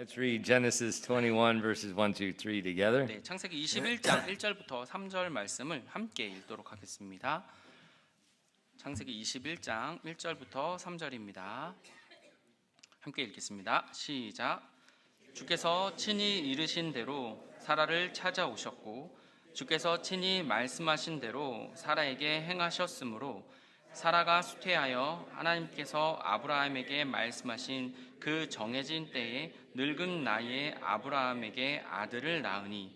Let's read Genesis 21 verses 1 through 3 together. 네, 창세기 21장 1절부터 3절 말씀을 함께 읽도록 하겠습니다. 창세기 21장 1절부터 3절입니다. 함께 읽겠습니다. 시작. 주께서 친히 이르신 대로 사라를 찾아오셨고 주께서 친히 말씀하신 대로 사라에게 행하셨으므로 사라가 수태하여 하나님께서 아브라함에게 말씀하신 그 정해진 때에 늙은 나이에 아브라함에게 아들을 낳으니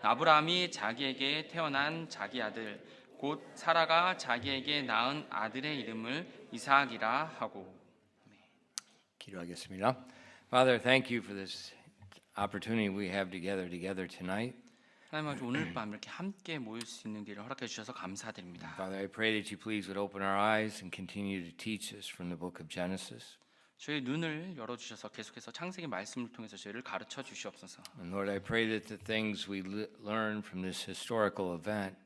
아브라함이 자기에게 태어난 자기 아들 곧 사라가 자기에게 낳은 아들의 이름을 이삭이라 하고. 기도하겠습니다. Father, thank you for this opportunity we have together tonight. 하나님 아버지 오늘 밤 이렇게 함께 모일 수 있는 길을 허락해 주셔서 감사드립니다. Father, I pray that you please would open our eyes and continue to teach us from the book of Genesis. 저희 눈을 열어 주셔서 계속해서 창세기 말씀을 통해서 저희를 가르쳐 주시옵소서. And Lord, I pray that the things we learn from this historical event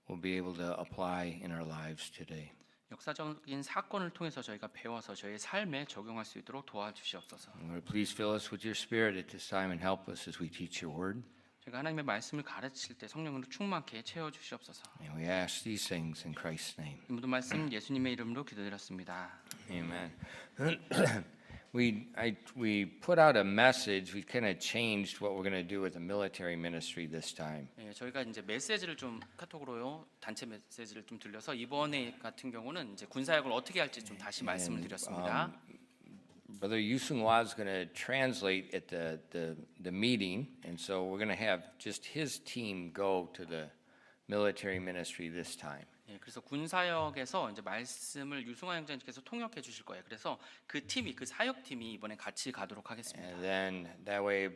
will be able to apply in our lives today. 역사적인 사건을 통해서 저희가 배워서 저희의 삶에 적용할 수 있도록 도와주시옵소서. And Lord, please fill us with your spirit at this time and help us as we teach your word. 저희가 하나님의 말씀을 가르칠 때 성령으로 충만케 채워 주시옵소서. And we ask these things in Christ's name. 이 모든 말씀 예수님의 이름으로 기도드렸습니다. Amen. We put out a message. We kind of changed what we're going to do with the military ministry this time. 예, 저희가 이제 메시지를 좀 카톡으로요 단체 메시지를 좀 들려서 이번에 같은 경우는 이제 군사역을 어떻게 할지 좀 다시 말씀을 드렸습니다. Brother Yusung-Hwa is going to translate at the meeting, and so we're going to have just his team go to the military ministry this time. 예, 그래서 군사역에서 이제 말씀을 유승환 형제님께서 통역해 주실 거예요. 그래서 그 팀이 그 사역 팀이 이번에 같이 가도록 하겠습니다. And then that way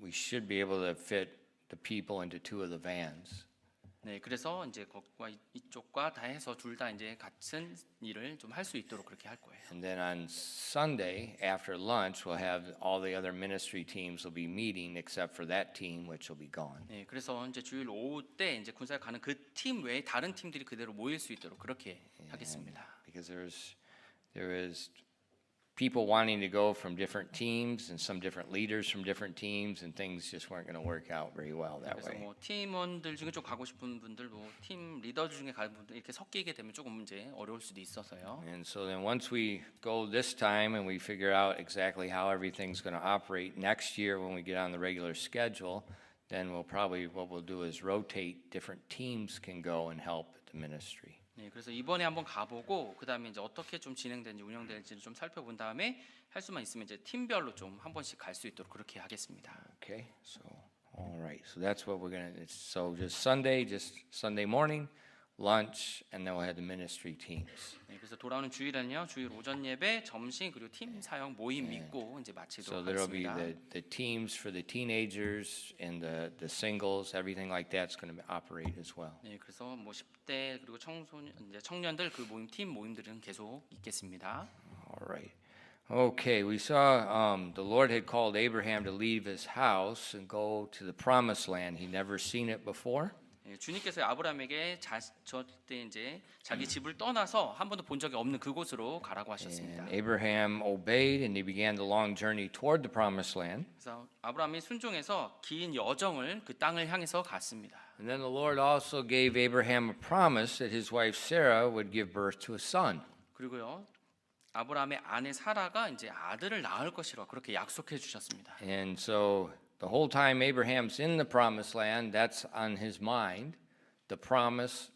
we should be able to fit the people into two of the vans. 네, 그래서 이제 거기와 이쪽과 다 해서 둘 다 이제 같은 일을 좀 할 수 있도록 그렇게 할 거예요. And then on Sunday after lunch we'll have all the other ministry teams will be meeting except for that team which will be gone. 네, 그래서 이제 주일 오후 때 이제 군사역 가는 그 팀 외에 다른 팀들이 그대로 모일 수 있도록 그렇게 하겠습니다. Because there is people wanting to go from different teams and some different leaders from different teams and things just weren't going to work out very well that 그래서 way. 뭐 팀원들 중에 좀 가고 싶은 분들, 뭐 팀 리더들 중에 가는 분들 이렇게 섞이게 되면 조금 이제 어려울 수도 있어서요. And so then once we go this time and we figure out exactly how everything's going to operate next year when we get on the regular schedule, then what we'll do is rotate different teams can go and help at the ministry. 네, 그래서 이번에 한번 가보고 그 다음에 이제 어떻게 좀 진행되는지 운영될지를 좀 살펴본 다음에 할 수만 있으면 이제 팀별로 좀 한 번씩 갈 수 있도록 그렇게 하겠습니다. Okay, so all right, so that's what we're gonna. So just Sunday morning, lunch, and then we'll have the ministry teams. 네, 그래서 돌아오는 주일은요, 주일 오전 예배, 점심 그리고 팀 사역 모임 있고 이제 So 마치도록 there'll be 하겠습니다. the teams for the teenagers and the singles, everything like that's going to operate as well. 네, 그래서 뭐 10대 그리고 이제 청년들 그 모임 팀 모임들은 계속 있겠습니다. All right. Okay, we saw the Lord had called Abraham to leave his house and go to the promised land. He'd never seen it before. 예, 주님께서 아브라함에게 저때 이제 자기 집을 떠나서 한 번도 본 적이 없는 그곳으로 가라고 하셨습니다. And Abraham obeyed and he began the long journey toward the promised land. 그래서 아브라함이 순종해서 긴 여정을 그 땅을 향해서 갔습니다. And then the Lord also gave Abraham a promise that his wife Sarah would give birth to a son. 그리고요, 아브라함의 아내 사라가 이제 아들을 낳을 것이라 그렇게 약속해 주셨습니다. And so the whole time Abraham's in the promised land, that's on his mind, the promise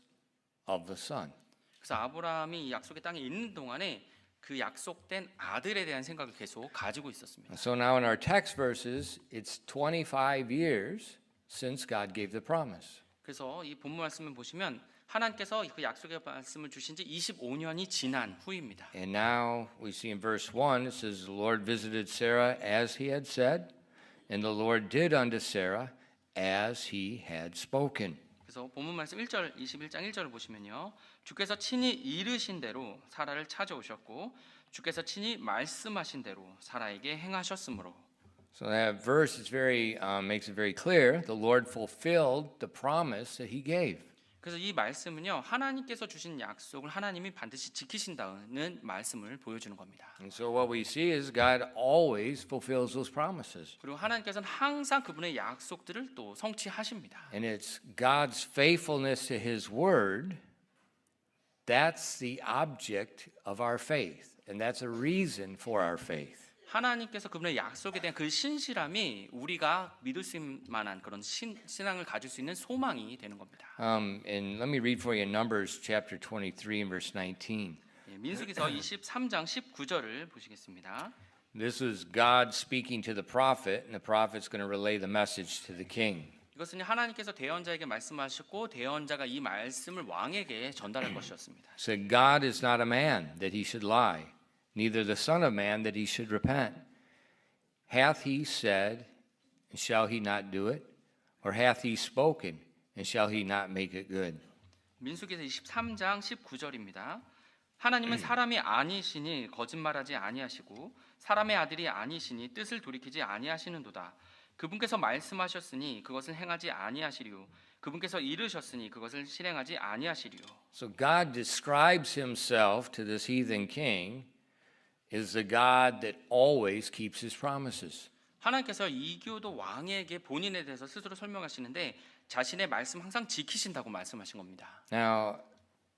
of the son. 그래서 아브라함이 이 약속의 땅에 있는 동안에 그 약속된 아들에 대한 생각을 계속 가지고 있었습니다. So now in our text verses, it's 25 years since God gave the promise. 그래서 이 본문 말씀을 보시면 하나님께서 그 약속의 말씀을 주신 지 25년이 지난 후입니다. And now we see in verse 1, it says, the Lord visited Sarah as he had said, and the Lord did unto Sarah as he had spoken. 그래서 본문 말씀 1절 21장 1절을 보시면요. 주께서 친히 이르신 대로 사라를 찾아오셨고 주께서 친히 말씀하신 대로 사라에게 행하셨으므로. So that verse is makes it very clear. The Lord fulfilled the promise that he gave. 그래서 이 말씀은요, 하나님께서 주신 약속을 하나님이 반드시 지키신다는 말씀을 보여주는 겁니다. And so what we see is God always fulfills those promises. 그리고 하나님께서는 항상 그분의 약속들을 또 성취하십니다. And it's God's faithfulness to his word that's the object of our faith. And that's a reason for our faith. 하나님께서 그분의 약속에 대한 그 신실함이 우리가 믿을 수 있는 만한 그런 신앙을 가질 수 있는 소망이 되는 겁니다. And let me read for you Numbers chapter 23 and verse 19. 예, 민수기서 23장 19절을 보시겠습니다. This is God speaking to the prophet, and the prophet's going to relay the message to the king. 이것은 하나님께서 대언자에게 말씀하셨고 대언자가 이 말씀을 왕에게 전달할 것이었습니다. So God is not a man that he should lie, neither the son of man that he should repent. Hath he said, and shall he not do it? Or hath he spoken, and shall he not make it good? 민수기서 23장 19절입니다. 하나님은 사람이 아니시니 거짓말하지 아니하시고 사람의 아들이 아니시니 뜻을 돌이키지 아니하시는도다. 그분께서 말씀하셨으니 그것을 행하지 아니하시리요. 그분께서 이르셨으니 그것을 실행하지 아니하시리요. So God describes himself to this heathen king as the God that always keeps his promises. 하나님께서 이교도 왕에게 본인에 대해서 스스로 설명하시는데 자신의 말씀 항상 지키신다고 말씀하신 겁니다. Now,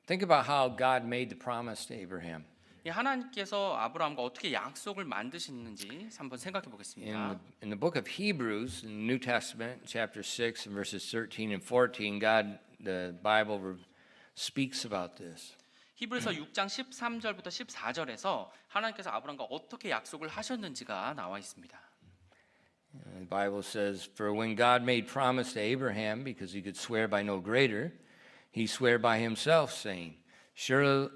think about how God made the promise to Abraham. 이 하나님께서 아브라함과 어떻게 약속을 만드시는지 한번 생각해 보겠습니다. In the book of Hebrews, in the New Testament, chapter 6 and verses 13 and 14, the Bible speaks about this. 히브리서 6장 13절부터 14절에서 하나님께서 아브라함과 어떻게 약속을 하셨는지가 나와 있습니다. The Bible says, "For when God made promise to Abraham, because he could swear by no greater, he swore by himself, saying, Surely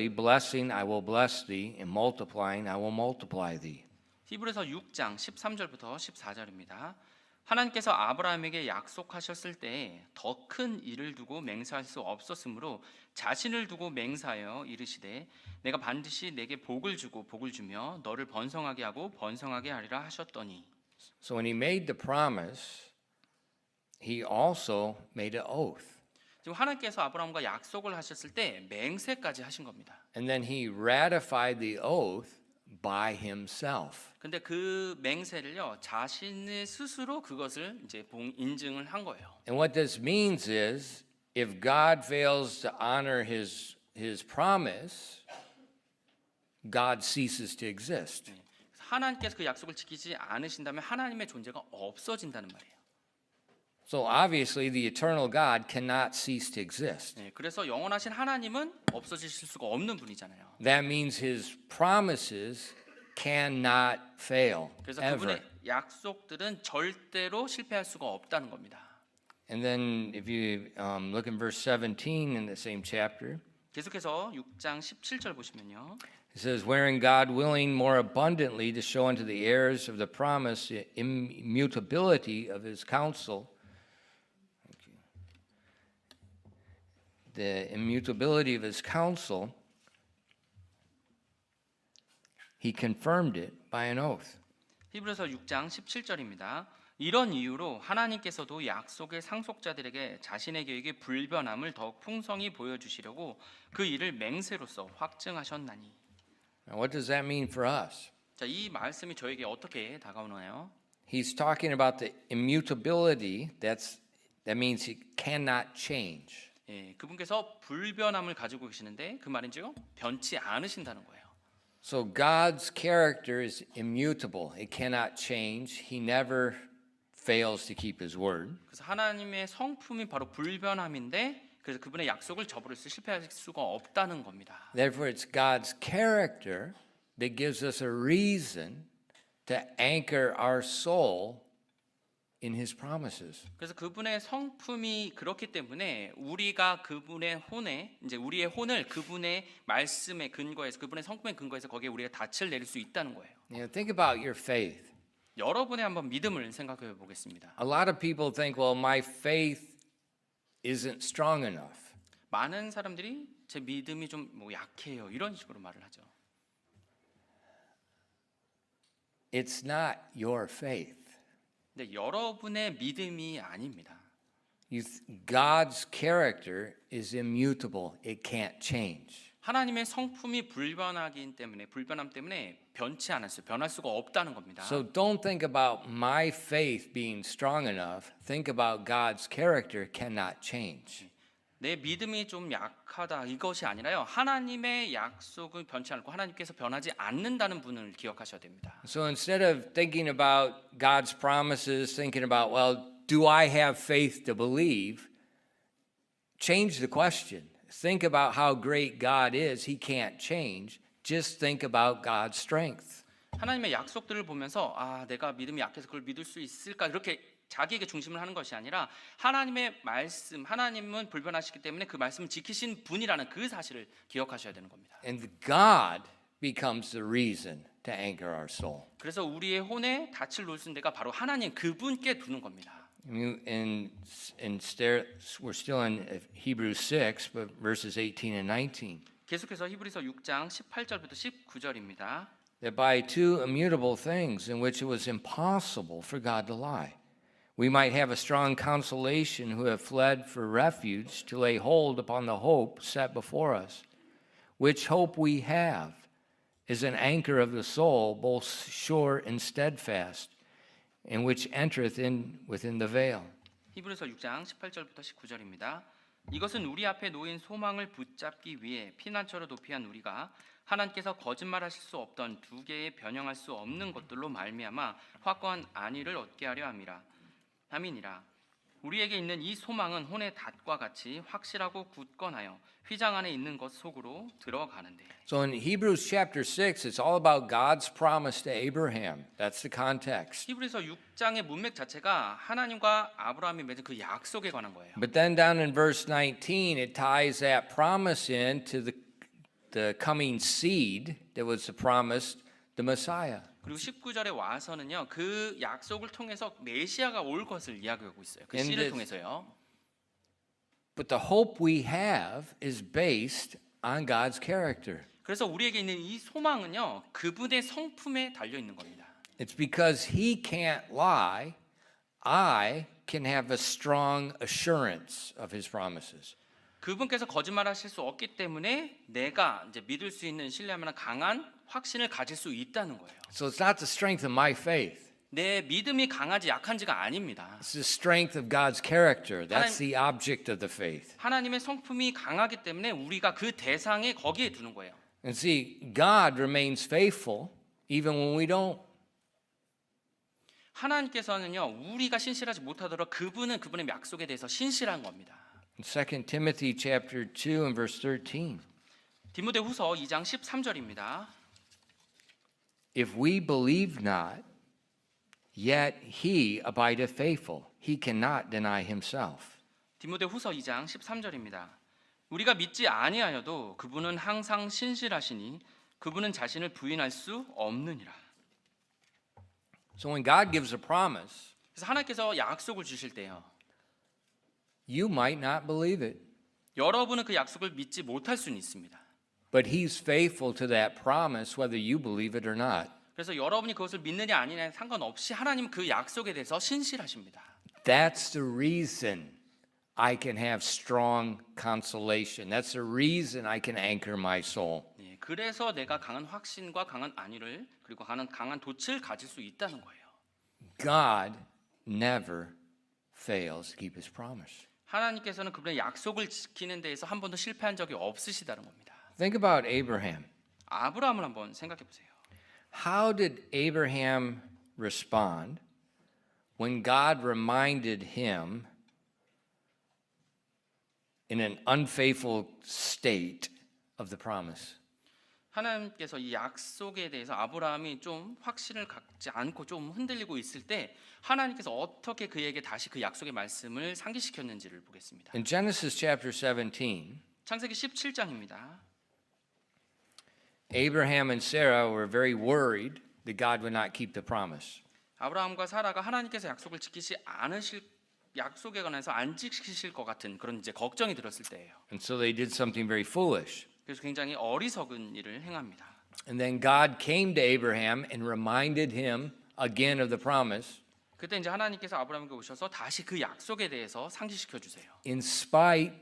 blessing I will bless thee, and multiplying I will multiply thee." 히브리서 6장 13절부터 14절입니다. 하나님께서 아브라함에게 약속하셨을 때 더 큰 일을 두고 맹세할 수 없었으므로 자신을 두고 맹세하여 이르시되 내가 반드시 내게 복을 주고 복을 주며 너를 번성하게 하고 번성하게 하리라 하셨더니. So when he made the promise, he also made an oath. 지금 하나님께서 아브라함과 약속을 하셨을 때 맹세까지 하신 겁니다. And then he ratified the oath by himself. 근데 그 맹세를요 자신의 스스로 그것을 이제 인증을 한 거예요. And what this means is if God fails to honor his promise, God ceases to exist. 하나님께서 그 약속을 지키지 않으신다면 하나님의 존재가 없어진다는 말이에요. So obviously the eternal God cannot cease to exist. 그래서 영원하신 하나님은 없어지실 수가 없는 분이잖아요. That means his promises cannot fail 그래서 ever. 그분의 약속들은 절대로 실패할 수가 없다는 겁니다. And then if you look in verse 17 in the same chapter, 계속해서 6장 17절 보시면요. it says, "Wherein God willing more abundantly to show unto the heirs of the promise the immutability of his counsel, the immutability of his counsel, he confirmed it by an oath." 히브리서 6장 17절입니다. 이런 이유로 하나님께서도 약속의 상속자들에게 자신의 계획의 불변함을 더욱 풍성히 보여주시려고 그 일을 맹세로서 확증하셨나니. Now what does that mean for us? 자, 이 말씀이 저에게 어떻게 다가오나요? He's talking about the immutability. That means he cannot change. 예, 그분께서 불변함을 가지고 계시는데 그 말인지요? 변치 않으신다는 거예요. So God's character is immutable. It cannot change. He never fails to keep his word. 그래서 하나님의 성품이 바로 불변함인데 그래서 그분의 약속을 저버려서 실패할 수가 없다는 겁니다. Therefore, it's God's character that gives us a reason to anchor our soul in his promises. 그래서 그분의 성품이 그렇기 때문에 우리가 그분의 혼에 이제 우리의 혼을 그분의 말씀에 근거해서 그분의 성품에 근거해서 거기에 우리가 닻을 내릴 수 있다는 거예요. Think about your faith. 여러분의 한번 믿음을 생각해 보겠습니다. A lot of people think, well, my faith isn't strong enough. 많은 사람들이 제 믿음이 좀 뭐 약해요 이런 식으로 말을 하죠. It's not your faith. 근데 여러분의 믿음이 아닙니다. God's character is immutable. It can't change. 하나님의 성품이 불변함 때문에 변치 않았어요. 변할 수가 없다는 겁니다. So don't think about my faith being strong enough. Think about God's character cannot change. 내 믿음이 좀 약하다 이것이 아니라요. 하나님의 약속은 변치 않고 하나님께서 변하지 않는다는 분을 기억하셔야 됩니다. So instead of thinking about God's promises, thinking about, well, do I have faith to believe? Change the question. Think about how great God is. He can't change. Just think about God's strength. 하나님의 약속들을 보면서 내가 믿음이 약해서 그걸 믿을 수 있을까 이렇게 자기에게 중심을 하는 것이 아니라 하나님의 말씀, 하나님은 불변하시기 때문에 그 말씀을 지키신 분이라는 그 사실을 기억하셔야 되는 겁니다. And God becomes the reason to anchor our soul. 그래서 우리의 혼에 닻을 놓을 수 있는 데가 바로 하나님 그분께 두는 겁니다. We're still in Hebrews 6, but verses 18 and 19. 계속해서 히브리서 6장 18절부터 19절입니다. That by two immutable things in which it was impossible for God to lie, we might have a strong consolation who have fled for refuge to lay hold upon the hope set before us, which hope we have is an anchor of the soul, both sure and steadfast, and which entereth in within the veil. 히브리서 6장 18절부터 19절입니다. 이것은 우리 앞에 놓인 소망을 붙잡기 위해 피난처로 도피한 우리가 하나님께서 거짓말하실 수 없던 두 개의 변형할 수 없는 것들로 말미암아 확고한 안위를 얻게 하려 함이니라. 우리에게 있는 이 소망은 혼의 닷과 같이 확실하고 굳건하여 휘장 안에 있는 것 속으로 들어가는데. So in Hebrews chapter 6, it's all about God's promise to Abraham. That's the context. 히브리서 6장의 문맥 자체가 하나님과 아브라함이 맺은 그 약속에 관한 거예요. But then down in verse 19, it ties that promise in to the coming seed that was promised, the Messiah. 그리고 19절에 와서는요. 그 약속을 통해서 메시아가 올 것을 이야기하고 있어요. 그 And 씨를 this- 통해서요. But the hope we have is based on God's character. 그래서 우리에게 있는 이 소망은요. 그분의 성품에 달려 있는 겁니다. It's because he can't lie, I can have a strong assurance of his promises. 그분께서 거짓말하실 수 없기 때문에 내가 이제 믿을 수 있는 신뢰하면 강한 확신을 가질 수 있다는 거예요. So it's not the strength of my faith. 내 믿음이 강하지 약한지가 아닙니다. It's the strength of God's character. That's the object of the faith. 하나님의 성품이 강하기 때문에 우리가 그 대상에 거기에 두는 거예요. And see, God remains faithful even when we don't. 하나님께서는요. 우리가 신실하지 못하더라도 그분은 그분의 약속에 대해서 신실한 겁니다. In 2 Timothy chapter 2 and verse 13. 디모데후서 2장 13절입니다. If we believe not, yet he abideth faithful. He cannot deny himself. 디모데후서 2장 13절입니다. 우리가 믿지 아니하여도 그분은 항상 신실하시니 그분은 자신을 부인할 수 없느니라. So when God gives a promise, 그래서 하나님께서 약속을 주실 때요. you might not believe it, 여러분은 그 약속을 믿지 못할 수는 있습니다. but he's faithful to that promise whether you believe it or not. 그래서 여러분이 그것을 믿느냐 아니냐에 상관없이 하나님은 그 약속에 대해서 신실하십니다. That's the reason I can have strong consolation. That's the reason I can anchor my soul. 예, 그래서 내가 강한 확신과 강한 안위를 그리고 강한 돛을 가질 수 있다는 거예요. God never fails to keep his promise. 하나님께서는 그분의 약속을 지키는 데에서 한 번도 실패한 적이 없으시다는 겁니다. Think about Abraham. 아브라함을 한번 생각해 보세요. How did Abraham respond when God reminded him in an unfaithful state of the promise? 하나님께서 이 약속에 대해서 아브라함이 좀 확신을 갖지 않고 좀 흔들리고 있을 때 하나님께서 어떻게 그에게 다시 그 약속의 말씀을 상기시켰는지를 보겠습니다. In Genesis chapter 17, 창세기 17장입니다. Abraham and Sarah were very worried that God would not keep the promise. 아브라함과 사라가 하나님께서 약속을 지키시 않으실 약속에 관해서 안 지키실 것 같은 그런 이제 걱정이 들었을 때예요. And so they did something very foolish. 그래서 굉장히 어리석은 일을 행합니다. And then God came to Abraham and reminded him again of the promise. 그때 이제 하나님께서 아브라함에게 오셔서 다시 그 약속에 대해서 상기시켜 주세요. in spite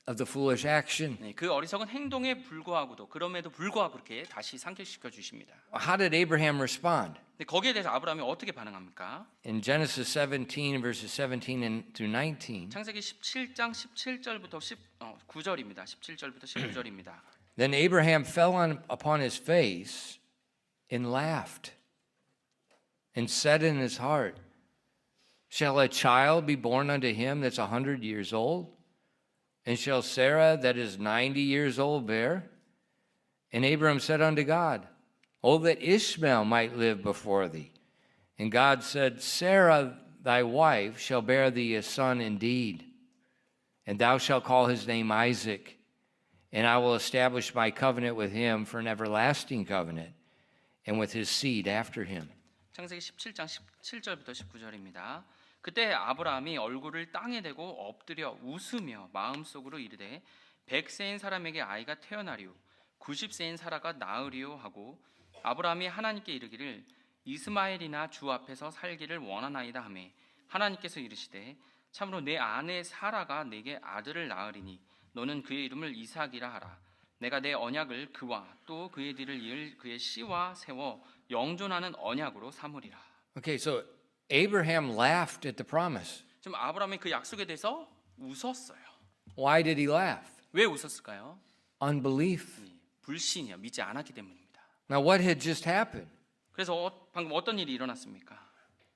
of the foolish action. 네, 그 어리석은 행동에 불구하고도 그럼에도 불구하고 그렇게 다시 상기시켜 주십니다. How did Abraham respond? 근데 거기에 대해서 아브라함이 어떻게 반응합니까? In Genesis 17, verses 17 through 19, 창세기 17장 17절부터 19절입니다. 17절부터 19절입니다. then Abraham fell upon his face and laughed and said in his heart, shall a child be born unto him that's 100 years old? And shall Sarah that is 90 years old bear? And Abraham said unto God, oh, that Ishmael might live before thee. And God said, Sarah thy wife shall bear thee a son indeed, and thou shalt call his name Isaac, and I will establish my covenant with him for an everlasting covenant, and with his seed after him. 창세기 17장 17절부터 19절입니다. 그때 아브라함이 얼굴을 땅에 대고 엎드려 웃으며 마음속으로 이르되 100세인 사람에게 아이가 태어나리요 90세인 사라가 낳으리요 하고 아브라함이 하나님께 이르기를 이스마엘이나 주 앞에서 살기를 원하나이다 하매 하나님께서 이르시되 참으로 내 아내 사라가 내게 아들을 낳으리니 너는 그의 이름을 이삭이라 하라. 내가 내 언약을 그와 또 그의 뒤를 이을 그의 씨와 세워 영존하는 언약으로 삼으리라. Okay, so Abraham laughed at the promise. 지금 아브라함이 그 약속에 대해서 웃었어요. Why did he laugh? 왜 웃었을까요? Unbelief. 불신이요. 믿지 않았기 때문입니다. Now, what had just happened? 그래서 방금 어떤 일이 일어났습니까?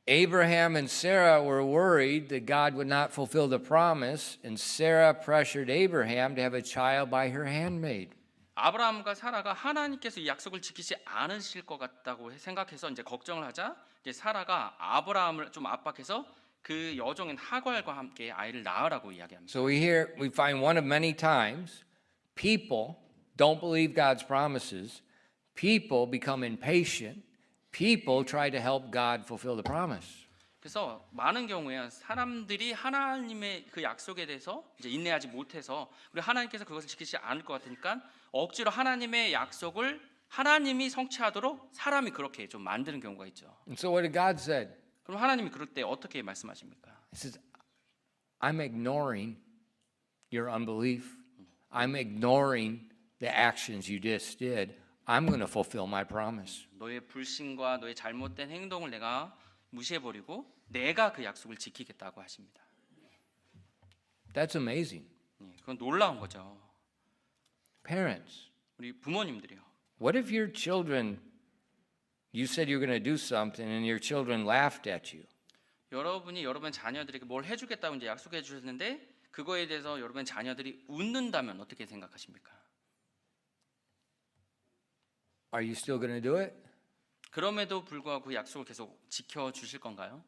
Abraham and Sarah were worried that God would not fulfill the promise, and Sarah pressured Abraham to have a child by her handmaid. 아브라함과 사라가 하나님께서 이 약속을 지키지 않으실 것 같다고 생각해서 이제 걱정을 하자 이제 사라가 아브라함을 좀 압박해서 그 여종인 하갈과 함께 아이를 낳으라고 이야기합니다. So we find one of many times people don't believe God's promises. People become impatient. People try to help God fulfill the promise. 그래서 많은 경우에 사람들이 하나님의 그 약속에 대해서 이제 인내하지 못해서 우리 하나님께서 그것을 지키지 않을 것 같으니까 억지로 하나님의 약속을 하나님이 성취하도록 사람이 그렇게 좀 만드는 경우가 있죠. And so what did God said? 그럼 하나님이 그럴 때 어떻게 말씀하십니까? He says, I'm ignoring your unbelief. I'm ignoring the actions you just did. I'm going to fulfill my promise. 너의 불신과 너의 잘못된 행동을 내가 무시해버리고 내가 그 약속을 지키겠다고 하십니다. That's amazing. 그건 놀라운 거죠. Parents, 우리 부모님들이요. what if your children, you said you're going to do something and your children laughed at you? 여러분이 여러분 자녀들에게 뭘 해주겠다고 이제 약속해 주셨는데 그거에 대해서 여러분 자녀들이 웃는다면 어떻게 생각하십니까? Are you still going to do it? 그럼에도 불구하고 그 약속을 계속 지켜 주실 건가요?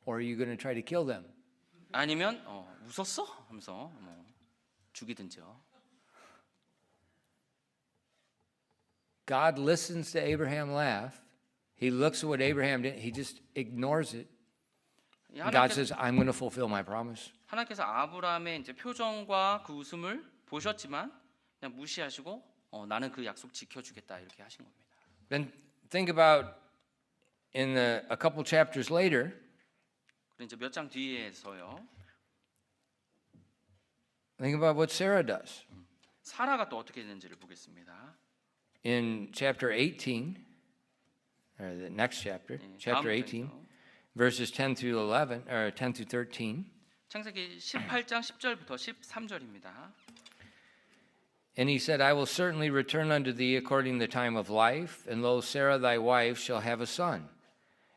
Or are you going to try to kill them? 아니면 웃었어? 하면서 죽이든지요. God listens to Abraham laugh. He looks at what Abraham did. He just ignores it. God says, I'm going to fulfill my promise. 하나님께서 아브라함의 이제 표정과 그 웃음을 보셨지만 그냥 무시하시고 나는 그 약속 지켜주겠다 이렇게 하신 겁니다. Then think about a couple chapters later, 그리고 이제 몇 장 뒤에서요. think about what Sarah does. 사라가 또 어떻게 되는지를 보겠습니다. In chapter 18, or the next chapter, 다음 chapter 18, 장이죠. verses 10 through 11, or 10 through 13. 창세기 18장 10절부터 13절입니다. And he said, I will certainly return unto thee according to the time of life, and lo, Sarah thy wife shall have a son.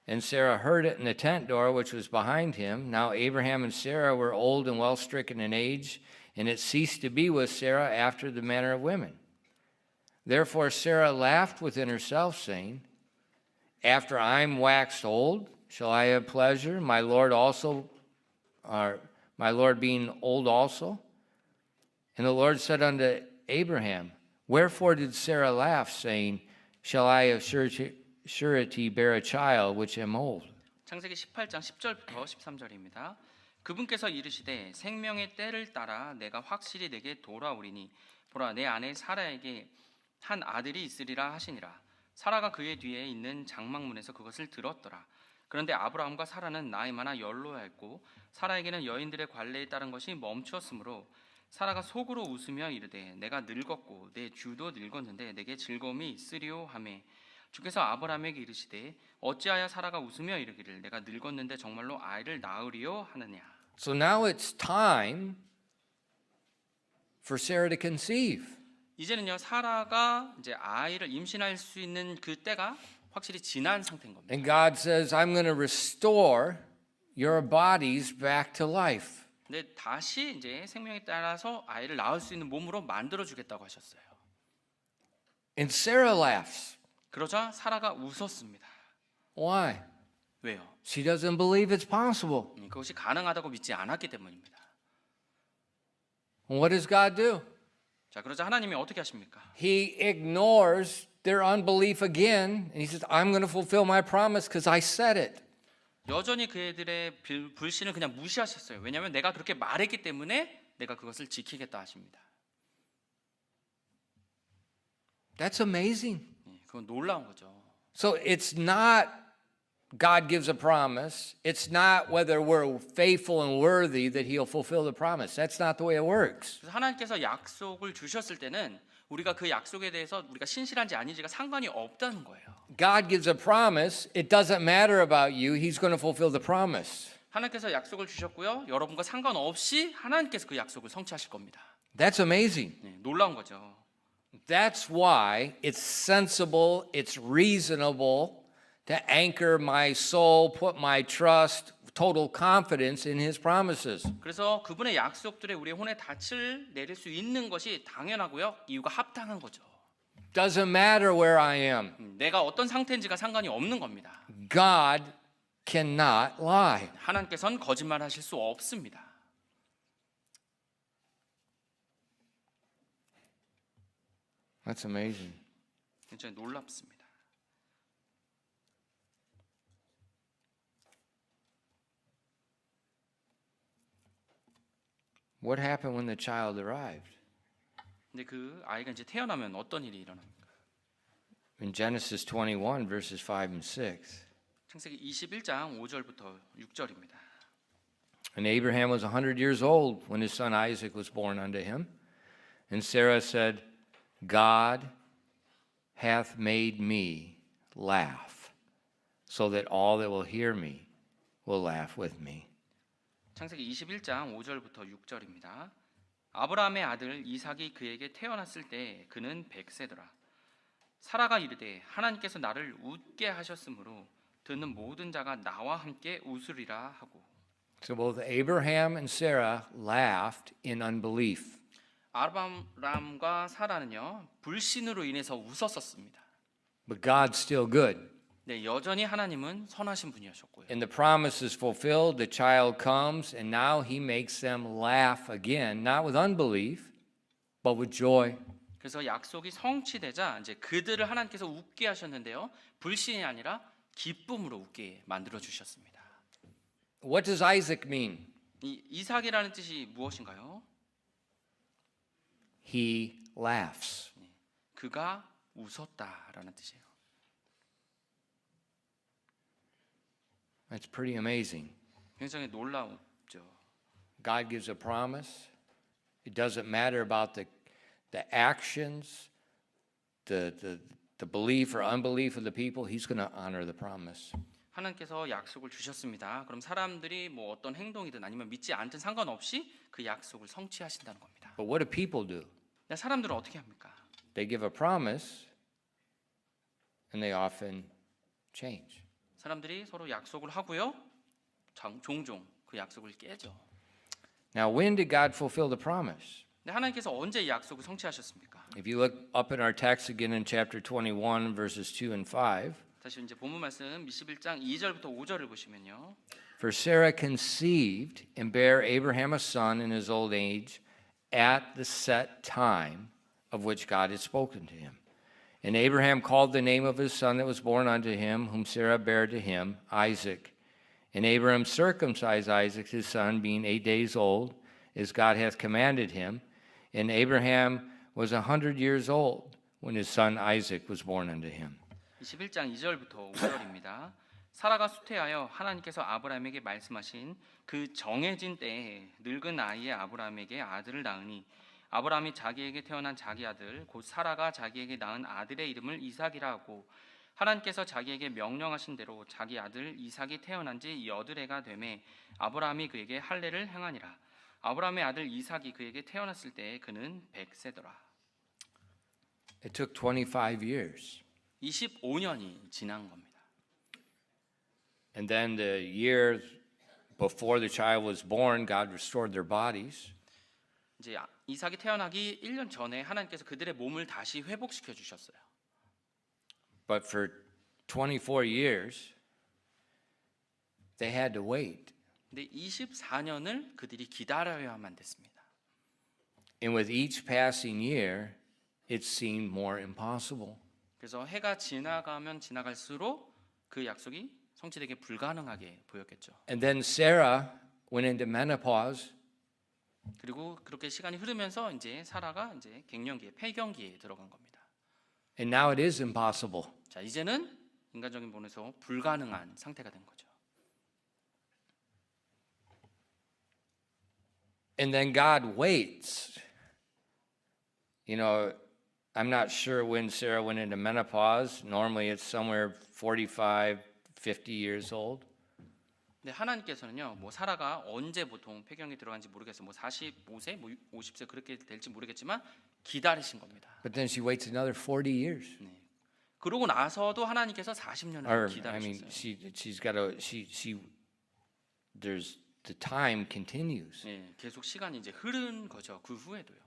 And Sarah heard it in the tent door which was behind him. Now Abraham and Sarah were old and well stricken in age, and it ceased to be with Sarah after the manner of women. Therefore Sarah laughed within herself, saying, After I'm waxed old, shall I have pleasure, my Lord being old also? And the Lord said unto Abraham, Wherefore did Sarah laugh, saying, Shall I of surety bear a child which am old? 창세기 18장 10절부터 13절입니다. 그분께서 이르시되 생명의 때를 따라 내가 확실히 내게 돌아오리니 보라 내 아내 사라에게 한 아들이 있으리라 하시니라. 사라가 그의 뒤에 있는 장막문에서 그것을 들었더라. 그런데 아브라함과 사라는 나이 많아 연로하였고 사라에게는 여인들의 관례에 따른 것이 멈추었으므로 사라가 속으로 웃으며 이르되 내가 늙었고 내 주도 늙었는데 내게 즐거움이 있으리요 하매 주께서 아브라함에게 이르시되 어찌하여 사라가 웃으며 이르기를 내가 늙었는데 정말로 아이를 낳으리요 하느냐. So now it's time for Sarah to conceive. 이제는요 사라가 이제 아이를 임신할 수 있는 그 때가 확실히 지난 상태인 겁니다. And God says, I'm going to restore your bodies back to life. 근데 다시 이제 생명에 따라서 아이를 낳을 수 있는 몸으로 만들어 주겠다고 하셨어요. And Sarah laughs. 그러자 사라가 웃었습니다. Why? 왜요? She doesn't believe it's possible. 그것이 가능하다고 믿지 않았기 때문입니다. And what does God do? 자, 그러자 하나님이 어떻게 하십니까? He ignores their unbelief again, and he says, I'm going to fulfill my promise because I said it. 여전히 그애들의 불신을 그냥 무시하셨어요. 왜냐하면 내가 그렇게 말했기 때문에 내가 그것을 지키겠다 하십니다. That's amazing. 그건 놀라운 거죠. So it's not God gives a promise. It's not whether we're faithful and worthy that he'll fulfill the promise. That's not the way it works. 그래서 하나님께서 약속을 주셨을 때는 우리가 그 약속에 대해서 우리가 신실한지 아닌지가 상관이 없다는 거예요. God gives a promise. It doesn't matter about you. He's going to fulfill the promise. 하나님께서 약속을 주셨고요. 여러분과 상관없이 하나님께서 그 약속을 성취하실 겁니다. That's amazing. 놀라운 거죠. That's why it's sensible, it's reasonable to anchor my soul, put my trust, total confidence in his promises. 그래서 그분의 약속들에 우리의 혼의 닻을 내릴 수 있는 것이 당연하고요. 이유가 합당한 거죠. Doesn't matter where I am. 내가 어떤 상태인지가 상관이 없는 겁니다. God cannot lie. 하나님께서는 거짓말하실 수 없습니다. That's amazing. 굉장히 놀랍습니다. What happened when the child arrived? 근데 그 아이가 이제 태어나면 어떤 일이 일어납니까? In Genesis 21, verses 5 and 6. 창세기 21장 5절부터 6절입니다. And Abraham was 100 years old when his son Isaac was born unto him. And Sarah said, God hath made me laugh, so that all that will hear me will laugh with me. 창세기 21장 5절부터 6절입니다. 아브라함의 아들 이삭이 그에게 태어났을 때 그는 100세더라. 사라가 이르되 하나님께서 나를 웃게 하셨으므로 듣는 모든 자가 나와 함께 웃으리라 하고. So both Abraham and Sarah laughed in unbelief. 아브라함과 사라는요 불신으로 인해서 웃었었습니다. But God's still good. 네, 여전히 하나님은 선하신 분이셨고요. And the promise is fulfilled. The child comes, and now he makes them laugh again, not with unbelief, but with joy. 그래서 약속이 성취되자 이제 그들을 하나님께서 웃게 하셨는데요. 불신이 아니라 기쁨으로 웃게 만들어 주셨습니다. What does Isaac mean? 이 이삭이라는 뜻이 무엇인가요? He laughs. 그가 웃었다라는 뜻이에요. That's pretty amazing. 굉장히 놀라웠죠. God gives a promise. It doesn't matter about the actions, the belief or unbelief of the people. He's going to honor the promise. 하나님께서 약속을 주셨습니다. 그럼 사람들이 뭐 어떤 행동이든 아니면 믿지 않든 상관없이 그 약속을 성취하신다는 겁니다. But what do people do? 근데 사람들은 어떻게 합니까? They give a promise, and they often change. 사람들이 서로 약속을 하고요. 종종 그 약속을 깨죠. Now, when did God fulfill the promise? 근데 하나님께서 언제 이 약속을 성취하셨습니까? If you look up in our text again in chapter 21, verses 2 and 5, 다시 이제 본문 말씀 21장 2절부터 5절을 보시면요. for Sarah conceived and bare Abraham a son in his old age at the set time of which God had spoken to him. And Abraham called the name of his son that was born unto him, whom Sarah bare to him, Isaac. And Abraham circumcised Isaac his son, being 8 days old, as God hath commanded him. And Abraham was 100 years old when his son Isaac was born unto him. 21장 2절부터 5절입니다. 사라가 수태하여 하나님께서 아브라함에게 말씀하신 그 정해진 때에 늙은 나이에 아브라함에게 아들을 낳으니 아브라함이 자기에게 태어난 자기 아들 곧 사라가 자기에게 낳은 아들의 이름을 이삭이라 하고 하나님께서 자기에게 명령하신 대로 자기 아들 이삭이 태어난 지 여드레가 되매 아브라함이 그에게 할례를 행하니라. 아브라함의 아들 이삭이 그에게 태어났을 때 그는 100세더라. It took 25 years. 25년이 지난 겁니다. And then the year before the child was born, God restored their bodies. 이제 이삭이 태어나기 1년 전에 하나님께서 그들의 몸을 다시 회복시켜 주셨어요. But for 24 years, they had to wait. 근데 24년을 그들이 기다려야만 됐습니다. And with each passing year, it seemed more impossible. 그래서 해가 지나가면 지나갈수록 그 약속이 성취되기 불가능하게 보였겠죠. And then Sarah went into menopause, 그리고 그렇게 시간이 흐르면서 이제 사라가 이제 갱년기에 폐경기에 들어간 겁니다. and now it is impossible. 자, 이제는 인간적인 면에서 불가능한 상태가 된 거죠. And then God waits. You know, I'm not sure when Sarah went into menopause. Normally it's somewhere 45, 50 years old. 근데 하나님께서는요, 뭐 사라가 언제 보통 폐경이 들어간지 모르겠어요. 뭐 45세, 뭐 50세 그렇게 될지 모르겠지만 기다리신 겁니다. But then she waits another 40 years. 네. 그러고 나서도 하나님께서 40년을 Or I 기다리셨어요. mean, she's got to there's the time continues. 네, 계속 시간이 이제 흐른 거죠. 그 후에도요.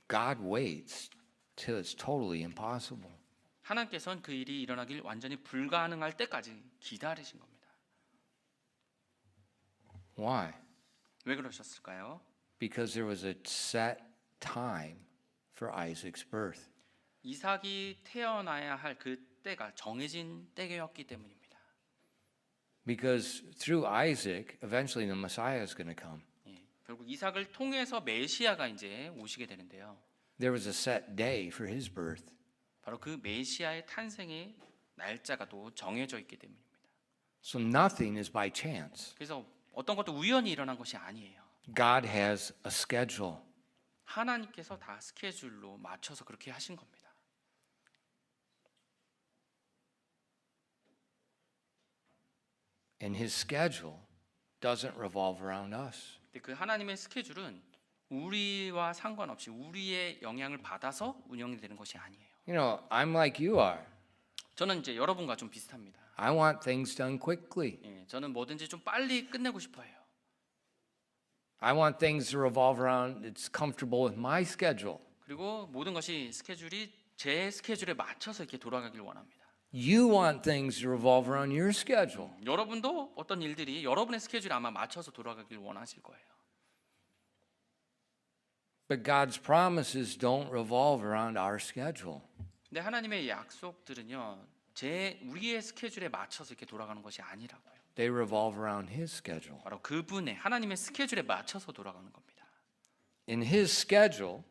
God waits till it's totally impossible. 하나님께서는 그 일이 일어나길 완전히 불가능할 때까지 기다리신 겁니다. Why? 왜 그러셨을까요? Because there was a set time for Isaac's birth. 이삭이 태어나야 할 그 때가 정해진 때였기 때문입니다. Because through Isaac, eventually the Messiah is going to come. 예, 결국 이삭을 통해서 메시아가 이제 오시게 되는데요. There was a set day for his birth. 바로 그 메시아의 탄생의 날짜가 또 정해져 있기 때문입니다. So nothing is by chance. 그래서 어떤 것도 우연히 일어난 것이 아니에요. God has a schedule. 하나님께서 다 스케줄로 맞춰서 그렇게 하신 겁니다. And his schedule doesn't revolve around us. 근데 그 하나님의 스케줄은 우리와 상관없이 우리의 영향을 받아서 운영이 되는 것이 아니에요. You know, I'm like you are. 저는 이제 여러분과 좀 비슷합니다. I want things done quickly. 예, 저는 뭐든지 좀 빨리 끝내고 싶어요. I want things to revolve around it's comfortable with my schedule. 그리고 모든 것이 스케줄이 제 스케줄에 맞춰서 이렇게 돌아가길 원합니다. You want things to revolve around your schedule. 여러분도 어떤 일들이 여러분의 스케줄에 아마 맞춰서 돌아가길 원하실 거예요. But God's promises don't revolve around our schedule. 근데 하나님의 약속들은요, 우리의 스케줄에 맞춰서 이렇게 돌아가는 것이 아니라고요. They revolve around his schedule. 바로 그분의 하나님의 스케줄에 맞춰서 돌아가는 겁니다. And his schedule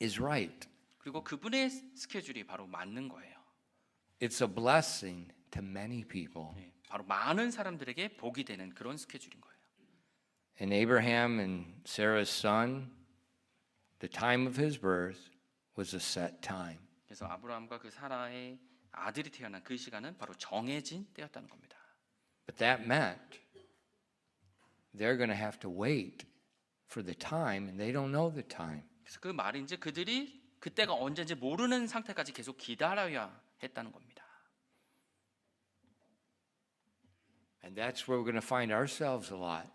is right. 그리고 그분의 스케줄이 바로 맞는 거예요. It's a blessing to many people. 네, 바로 많은 사람들에게 복이 되는 그런 스케줄인 거예요. And Abraham and Sarah's son, the time of his birth was a set time. 그래서 아브라함과 그 사라의 아들이 태어난 그 시간은 바로 정해진 때였다는 겁니다. But that meant they're going to have to wait for the time, and they don't know the time. 그래서 그 말인지 그들이 그때가 언제인지 모르는 상태까지 계속 기다려야 했다는 겁니다. And that's where we're going to find ourselves a lot.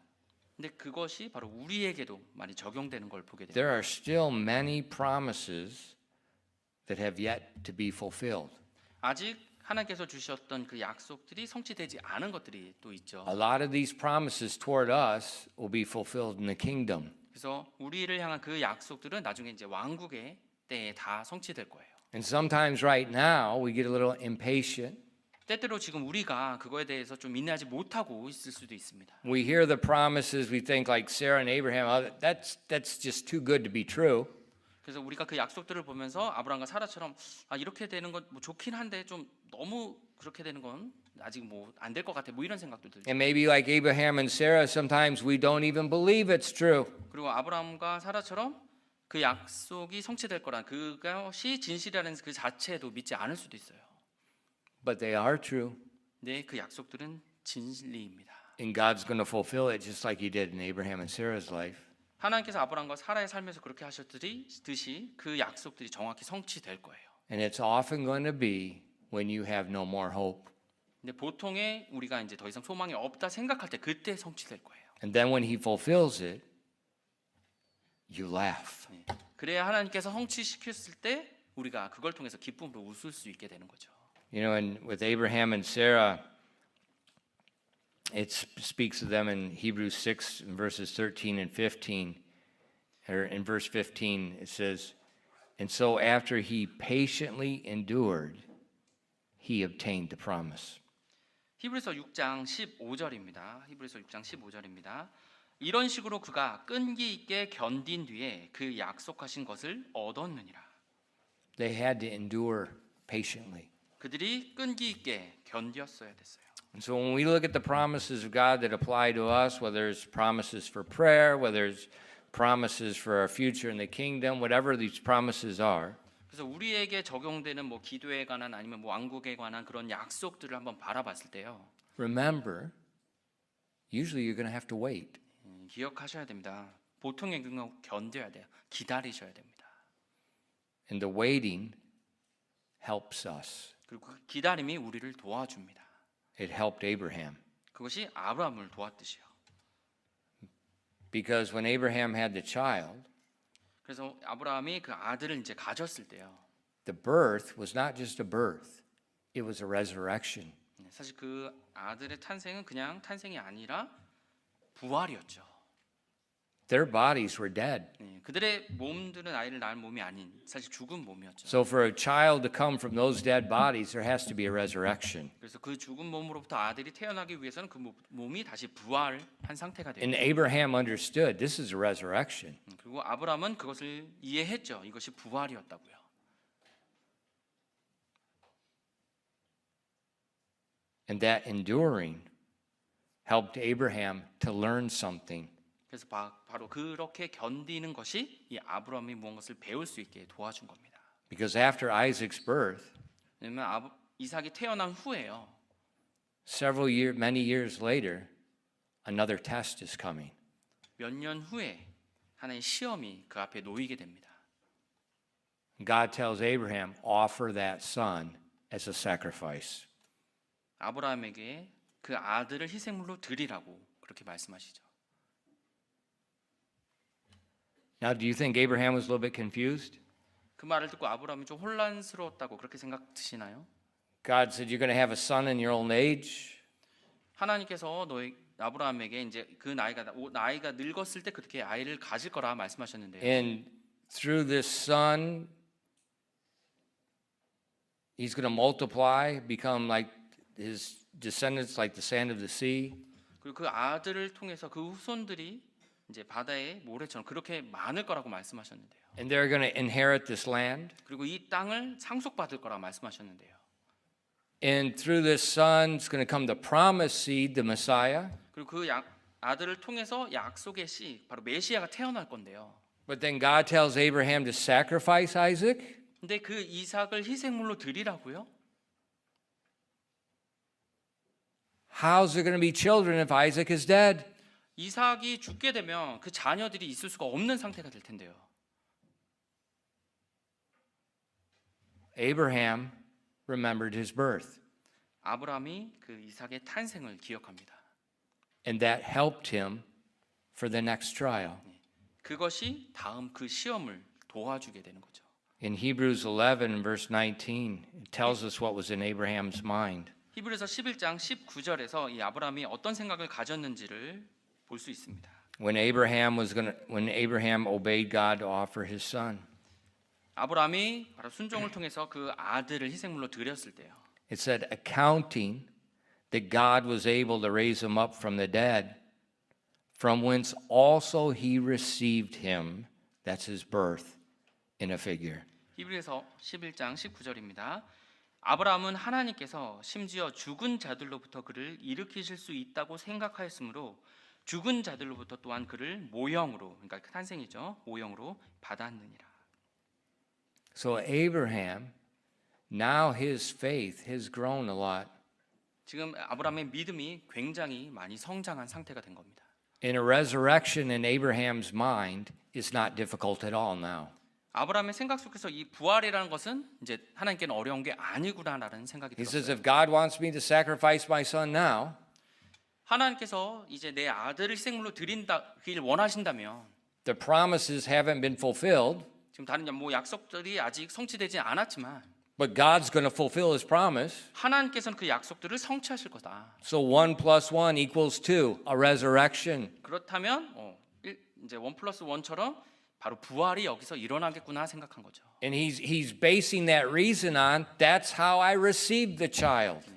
근데 그것이 바로 우리에게도 많이 적용되는 걸 보게 됩니다. There are still many promises that have yet to be fulfilled. 아직 하나님께서 주셨던 그 약속들이 성취되지 않은 것들이 또 있죠. A lot of these promises toward us will be fulfilled in the kingdom. 그래서 우리를 향한 그 약속들은 나중에 이제 왕국의 때에 다 성취될 거예요. And sometimes right now we get a little impatient. 때때로 지금 우리가 그거에 대해서 좀 인내하지 못하고 있을 수도 있습니다. We hear the promises, we think like Sarah and Abraham, oh, that's just too good to be true. 그래서 우리가 그 약속들을 보면서 아브라함과 사라처럼 아 이렇게 되는 건 뭐 좋긴 한데 좀 너무 그렇게 되는 건 아직 뭐 안 될 것 같아. 뭐 이런 생각도 들죠. And maybe like Abraham and Sarah, sometimes we don't even believe it's true. 그리고 아브라함과 사라처럼 그 약속이 성취될 거란 그것이 진실이라는 그 자체도 믿지 않을 수도 있어요. But they are true. 네, 그 약속들은 진리입니다. And God's going to fulfill it just like he did in Abraham and Sarah's life. 하나님께서 아브라함과 사라의 삶에서 그렇게 하셨듯이 그 약속들이 정확히 성취될 거예요. And it's often going to be when you have no more hope. 근데 보통의 우리가 이제 더 이상 소망이 없다 생각할 때 그때 성취될 거예요. And then when he fulfills it, you laugh. 네. 그래야 하나님께서 성취시켰을 때 우리가 그걸 통해서 기쁨으로 웃을 수 있게 되는 거죠. You know, and with Abraham and Sarah, it speaks of them in Hebrews 6 verses 13 and 15. Or in verse 15 it says, and so after he patiently endured, he obtained the promise. 히브리서 6장 15절입니다. 히브리서 6장 15절입니다. 이런 식으로 그가 끈기 있게 견딘 뒤에 그 약속하신 것을 얻었느니라. They had to endure patiently. 그들이 끈기 있게 견뎠어야 됐어요. And so when we look at the promises of God that apply to us, whether it's promises for prayer, whether it's promises for our future in the kingdom, whatever these promises are, 그래서 우리에게 적용되는 뭐 기도에 관한 아니면 뭐 왕국에 관한 그런 약속들을 한번 바라봤을 때요. remember, usually you're going to have to wait. 기억하셔야 됩니다. 보통의 경우 견뎌야 돼요. 기다리셔야 됩니다. And the waiting helps us. 그리고 그 기다림이 우리를 도와줍니다. It helped Abraham. 그것이 아브라함을 도왔듯이요. Because when Abraham had the child, 그래서 아브라함이 그 아들을 이제 가졌을 때요. the birth was not just a birth, it was a resurrection. 사실 그 아들의 탄생은 그냥 탄생이 아니라 부활이었죠. Their bodies were dead. 그들의 몸들은 아이를 낳을 몸이 아닌 사실 죽은 몸이었죠. So for a child to come from those dead bodies, there has to be a resurrection. 그래서 그 죽은 몸으로부터 아들이 태어나기 위해서는 그 몸이 다시 부활한 상태가 돼요. And Abraham understood this is a resurrection. 그리고 아브라함은 그것을 이해했죠. 이것이 부활이었다고요. And that enduring helped Abraham to learn something. 그래서 바로 그렇게 견디는 것이 이 아브라함이 무엇을 배울 수 있게 도와준 겁니다. Because after Isaac's birth, 왜냐면 이삭이 태어난 후에요. many years later, another test is coming. 몇 년 후에 하나의 시험이 그 앞에 놓이게 됩니다. God tells Abraham, offer that son as a sacrifice. 아브라함에게 그 아들을 희생물로 드리라고 그렇게 말씀하시죠. Now, do you think Abraham was a little bit confused? 그 말을 듣고 아브라함이 좀 혼란스러웠다고 그렇게 생각 드시나요? God said, you're going to have a son in your old age. 하나님께서 아브라함에게 이제 그 나이가 늙었을 때 그렇게 아이를 가질 거라 말씀하셨는데요. And through this son, he's going to multiply, become like his descendants, like the sand of the sea. 그리고 그 아들을 통해서 그 후손들이 이제 바다의 모래처럼 그렇게 많을 거라고 말씀하셨는데요. And they're going to inherit this land. 그리고 이 땅을 상속받을 거라고 말씀하셨는데요. And through this son is going to come the promised seed, the Messiah. 그리고 그 아들을 통해서 약속의 씨, 바로 메시아가 태어날 건데요. But then God tells Abraham to sacrifice Isaac. 근데 그 이삭을 희생물로 드리라고요? How's there going to be children if Isaac is dead? 이삭이 죽게 되면 그 자녀들이 있을 수가 없는 상태가 될 텐데요. Abraham remembered his birth. 아브라함이 그 이삭의 탄생을 기억합니다. And that helped him for the next trial. 그것이 다음 그 시험을 도와주게 되는 거죠. In Hebrews 11 verse 19, it tells us what was in Abraham's mind. 히브리서 11장 19절에서 이 아브라함이 어떤 생각을 가졌는지를 볼 수 있습니다. When Abraham obeyed God to offer his son. 아브라함이 바로 순종을 통해서 그 아들을 희생물로 드렸을 때요. It said accounting that God was able to raise him up from the dead, from whence also he received him, that's his birth, in a figure. 히브리서 11장 19절입니다. 아브라함은 하나님께서 심지어 죽은 자들로부터 그를 일으키실 수 있다고 생각하였으므로 죽은 자들로부터 또한 그를 모형으로, 그러니까 탄생이죠, 모형으로 받았느니라. So Abraham, now his faith has grown a lot. 지금 아브라함의 믿음이 굉장히 많이 성장한 상태가 된 겁니다. And a resurrection in Abraham's mind is not difficult at all now. 아브라함의 생각 속에서 이 부활이라는 것은 이제 하나님께는 어려운 게 아니구나라는 생각이 He says, 들었어요. if God wants me to sacrifice my son now, 하나님께서 이제 내 아들을 희생물로 드린다길 원하신다면 the promises haven't been fulfilled, 지금 다른 뭐 약속들이 아직 성취되지 않았지만 but God's going to fulfill his promise. 하나님께서는 그 약속들을 성취하실 거다. So 1 + 1 equals 2, a resurrection. 그렇다면 이제 1+1처럼 바로 부활이 여기서 일어나겠구나 생각한 거죠. And he's basing that reason on, that's how I received the child.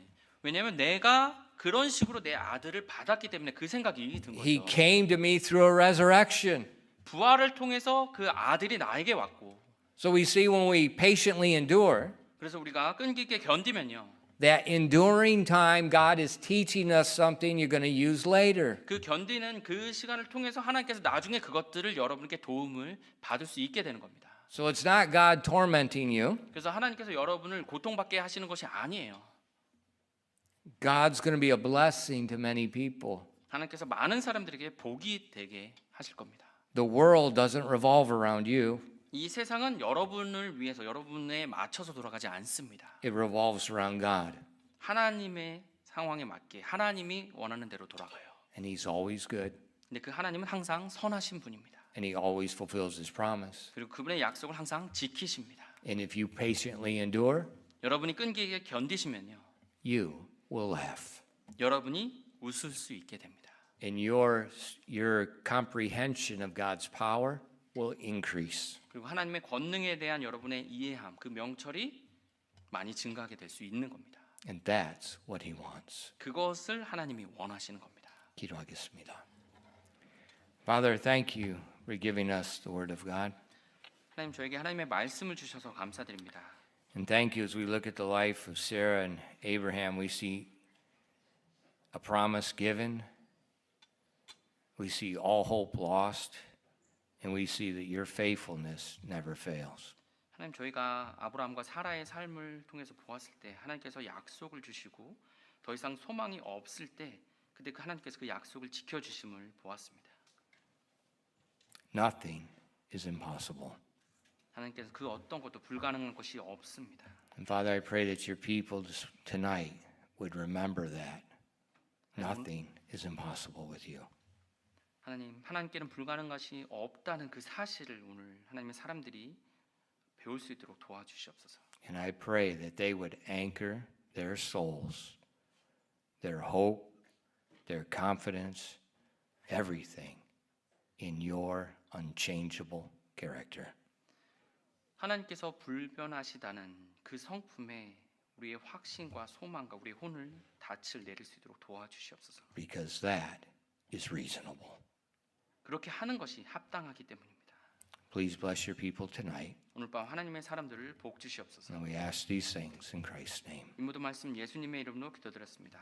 왜냐하면 내가 그런 식으로 내 아들을 받았기 때문에 그 생각이 든 He 거죠. came to me through a resurrection. 부활을 통해서 그 아들이 나에게 왔고, So we see when we patiently endure, 그래서 우리가 끈기 있게 견디면요, that enduring time, God is teaching us something you're going to use later. 그 견디는 그 시간을 통해서 하나님께서 나중에 그것들을 여러분께 도움을 받을 수 있게 되는 겁니다. So it's not God tormenting you. 그래서 하나님께서 여러분을 고통받게 하시는 것이 아니에요. God's going to be a blessing to many people. 하나님께서 많은 사람들에게 복이 되게 하실 겁니다. The world doesn't revolve around you. 이 세상은 여러분을 위해서 여러분에 맞춰서 돌아가지 않습니다. It revolves around God. 하나님의 상황에 맞게 하나님이 원하는 대로 돌아가요. And he's always good. 근데 그 하나님은 항상 선하신 분입니다. And he always fulfills his promise. 그리고 그분의 약속을 항상 지키십니다. And if you patiently endure, 여러분이 끈기 있게 견디시면요, you will laugh. 여러분이 웃을 수 있게 됩니다. And your comprehension of God's power will increase. 그리고 하나님의 권능에 대한 여러분의 이해함, 그 명철이 많이 증가하게 될 수 있는 겁니다. And that's what he wants. 그것을 하나님이 원하시는 겁니다. 기도하겠습니다. Father, thank you for giving us the word of God. 하나님, 저에게 하나님의 말씀을 주셔서 감사드립니다. And thank you as we look at the life of Sarah and Abraham, we see a promise given. We see all hope lost. And we see that your faithfulness never fails. 하나님, 저희가 아브라함과 사라의 삶을 통해서 보았을 때 하나님께서 약속을 주시고 더 이상 소망이 없을 때 그때 그 하나님께서 그 약속을 지켜주심을 보았습니다. Nothing is impossible. 하나님께서 그 어떤 것도 불가능한 것이 없습니다. And Father, I pray that your people tonight would remember that. Nothing is impossible with you. 하나님, 하나님께는 불가능한 것이 없다는 그 사실을 오늘 하나님의 사람들이 배울 수 있도록 도와주시옵소서. And I pray that they would anchor their souls, their hope, their confidence, everything in your unchangeable character. 하나님께서 불변하시다는 그 성품에 우리의 확신과 소망과 우리의 혼을 닻을 내릴 수 있도록 도와주시옵소서. Because that is reasonable. 그렇게 하는 것이 합당하기 때문입니다. Please bless your people tonight. 오늘 밤 하나님의 사람들을 복 주시옵소서. And we ask these things in Christ's name. 이 모든 말씀 예수님의 이름으로 기도드렸습니다.